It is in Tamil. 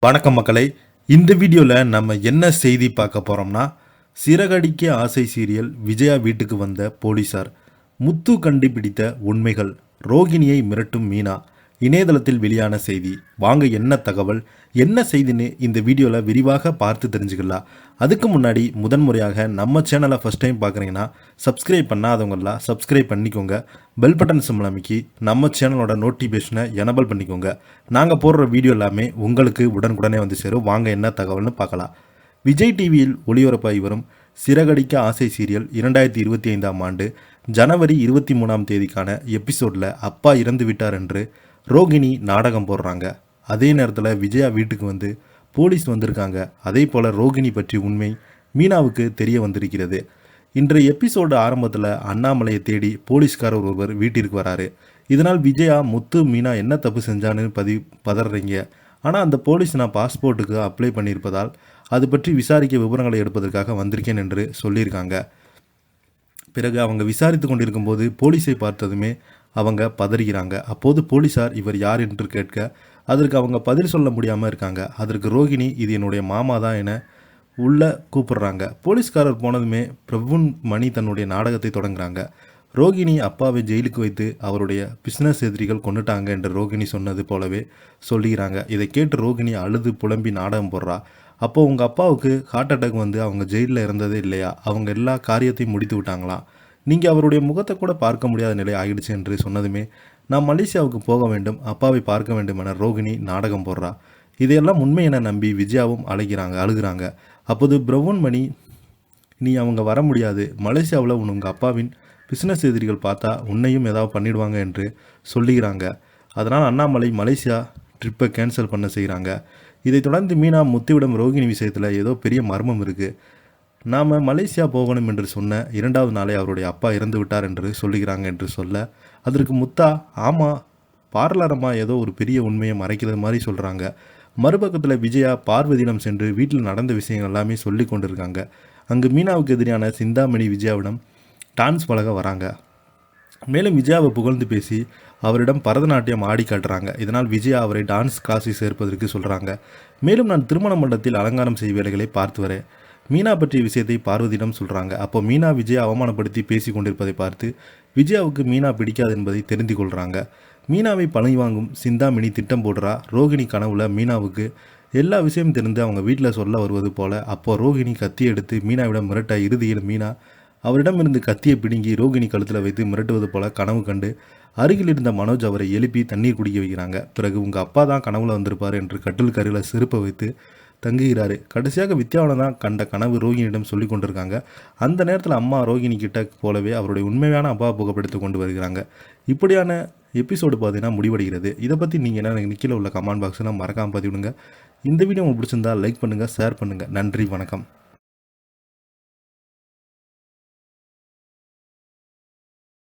வணக்கம் மக்களை. இந்த வீடியோவில் நம்ம என்ன செய்தி பார்க்க போகிறோம்னா, சிறகடிக்க ஆசை சீரியல் விஜயா வீட்டுக்கு வந்த போலீசார், முத்து கண்டுபிடித்த உண்மைகள், ரோகிணியை மிரட்டும் மீனா, இணையதளத்தில் வெளியான செய்தி. வாங்க என்ன தகவல், என்ன செய்தின்னு இந்த வீடியோவில் விரிவாக பார்த்து தெரிஞ்சுக்கலாம். அதுக்கு முன்னாடி முதன்முறையாக நம்ம சேனலை ஃபஸ்ட் டைம் பார்க்குறீங்கன்னா சப்ஸ்கிரைப் பண்ணாதவங்களாம் சப்ஸ்கிரைப் பண்ணிக்கோங்க. பெல் பட்டன் சிம்பிள் அமைக்கி நம்ம சேனலோட நோட்டிஃபிகேஷனை எனபிள் பண்ணிக்கோங்க. நாங்கள் போடுற வீடியோ எல்லாமே உங்களுக்கு உடனுக்குடனே வந்து சேரும். வாங்க என்ன தகவல்னு பார்க்கலாம். விஜய் டிவியில் ஒளிபரப்பாகி வரும் சிறகடிக்க ஆசை சீரியல் 2025ஆம் ஆண்டு ஜனவரி 23ஆம் தேதிக்கான எபிசோடில் அப்பா இறந்து விட்டார் என்று ரோகிணி நாடகம் போடுறாங்க. அதே நேரத்தில் விஜயா வீட்டுக்கு வந்து போலீஸ் வந்திருக்காங்க. அதே போல் ரோகிணி பற்றி உண்மை மீனாவுக்கு தெரிய வந்திருக்கிறது. இன்றைய எபிசோடு ஆரம்பத்தில் அண்ணாமலையை தேடி போலீஸ்காரர் ஒருவர் வீட்டிற்கு வராரு. இதனால் விஜயா, முத்து, மீனா என்ன தப்பு செஞ்சான்னு பதறீங்க. ஆனால் அந்த போலீஸ் நான் பாஸ்போர்ட்டுக்கு அப்ளை பண்ணியிருப்பதால் அது பற்றி விசாரிக்க விவரங்களை எடுப்பதற்காக வந்திருக்கேன் என்று சொல்லியிருக்காங்க. பிறகு அவங்க விசாரித்து கொண்டிருக்கும் போது போலீஸை பார்த்ததுமே அவங்க பதறுகிறாங்க. அப்போது போலீஸார் இவர் யார் என்று கேட்க அதற்கு அவங்க பதில் சொல்ல முடியாமல் இருக்காங்க. அதற்கு ரோகிணி இது என்னுடைய மாமா தான் என உள்ளே கூப்பிடுறாங்க. போலீஸ்காரர் போனதுமே பிரபுன் மணி தன்னுடைய நாடகத்தை தொடங்குறாங்க. ரோகிணி அப்பாவை ஜெயிலுக்கு வைத்து அவருடைய பிஸ்னஸ் எதிரிகள் கொண்டுட்டாங்க என்று ரோகிணி சொன்னது போலவே சொல்லிக்கிறாங்க. இதை கேட்டு ரோகிணி அழுது புலம்பி நாடகம் போடுறா. அப்போது உங்கள் அப்பாவுக்கு ஹார்ட் அட்டாக் வந்து அவங்க ஜெயிலில் இருந்ததே இல்லையா, அவங்க எல்லா காரியத்தையும் முடித்து விட்டாங்களாம், நீங்கள் அவருடைய முகத்தை கூட பார்க்க முடியாத நிலை ஆகிடுச்சு என்று சொன்னதுமே நான் மலேசியாவுக்கு போக வேண்டும், அப்பாவை பார்க்க வேண்டும் என ரோகிணி நாடகம் போடுறா. இதையெல்லாம் உண்மை என நம்பி விஜயாவும் அழுகிறாங்க. அப்போது பிரவுன்மணி, நீ அவங்க வர முடியாது, மலேசியாவில் உங்கள் அப்பாவின் பிஸ்னஸ் எதிரிகள் பார்த்தா உன்னையும் ஏதாவது பண்ணிடுவாங்க என்று சொல்லுகிறாங்க. அதனால் அண்ணாமலை மலேசியா ட்ரிப்பை கேன்சல் பண்ண செய்கிறாங்க. இதை தொடர்ந்து மீனா, முத்துவிடம் ரோகிணி விஷயத்தில் ஏதோ பெரிய மர்மம் இருக்குது, நாம் மலேசியா போகணும் என்று சொன்ன 2வது நாளே அவருடைய அப்பா இறந்து விட்டார் என்று சொல்லுகிறாங்க என்று சொல்ல அதற்கு முத்தா, ஆமாம் பார்லரமாக ஏதோ ஒரு பெரிய உண்மையை மறைக்கிறது மாதிரி சொல்கிறாங்க. மறுபக்கத்தில் விஜயா பார்வதியிடம் சென்று வீட்டில் நடந்த விஷயங்கள் எல்லாமே சொல்லி கொண்டிருக்காங்க. அங்கு மீனாவுக்கு எதிரான சிந்தாமணி விஜயாவிடம் டான்ஸ் பழக வராங்க. மேலும் விஜயாவை புகழ்ந்து பேசி அவரிடம் பரதநாட்டியம் ஆடி காட்டுறாங்க. இதனால் விஜயா அவரை டான்ஸ் கிளாஸில் சேர்ப்பதற்கு சொல்கிறாங்க. மேலும் நான் திருமண மண்டபத்தில் அலங்காரம் செய்யும் வேலைகளை பார்த்து வரேன். மீனா பற்றிய விஷயத்தை பார்வதியிடம் சொல்கிறாங்க. அப்போ மீனா விஜயா அவமானப்படுத்தி பேசி கொண்டிருப்பதை பார்த்து விஜயாவுக்கு மீனா பிடிக்காது என்பதை தெரிந்து கொள்கிறாங்க. மீனாவை பழி வாங்கும் சிந்தாமணி திட்டம் போடுறா. ரோகிணி கனவுல மீனாவுக்கு எல்லா விஷயம் தெரிந்து அவங்க வீட்டில் சொல்ல வருவது போல. அப்போ ரோகிணி கத்தி எடுத்து மீனாவிடம் மிரட்ட இறுதியில் மீனா அவரிடமிருந்து கத்தியை பிடுங்கி ரோகிணி கழுத்தில் வைத்து மிரட்டுவது போல கனவு கண்டு அருகில் இருந்த மனோஜ் அவரை எழுப்பி தண்ணீர் குடிக்க வைக்கிறாங்க. பிறகு உங்கள் அப்பா தான் கனவுல வந்திருப்பார் என்று கட்டில் கரையில் செருப்பை வைத்து தங்குகிறாரு. கடைசியாக வித்யாவனை தான் கண்ட கனவு ரோகிணியிடம் சொல்லி கொண்டிருக்காங்க. அந்த நேரத்தில் அம்மா ரோகிணி கிட்ட போலவே அவருடைய உண்மையான அப்பா புகைப்படுத்தி கொண்டு வருகிறாங்க. இப்படியான எபிசோடு பார்த்தீங்கன்னா முடிவடைகிறது. இதை பற்றி நீங்கள் என்ன நிற்கல உள்ள கமெண்ட் பாக்ஸில் மறக்காமல் பதிவிடுங்க. இந்த வீடியோ உங்களுக்கு பிடிச்சிருந்தால் லைக் பண்ணுங்கள், ஷேர் பண்ணுங்கள். நன்றி, வணக்கம்.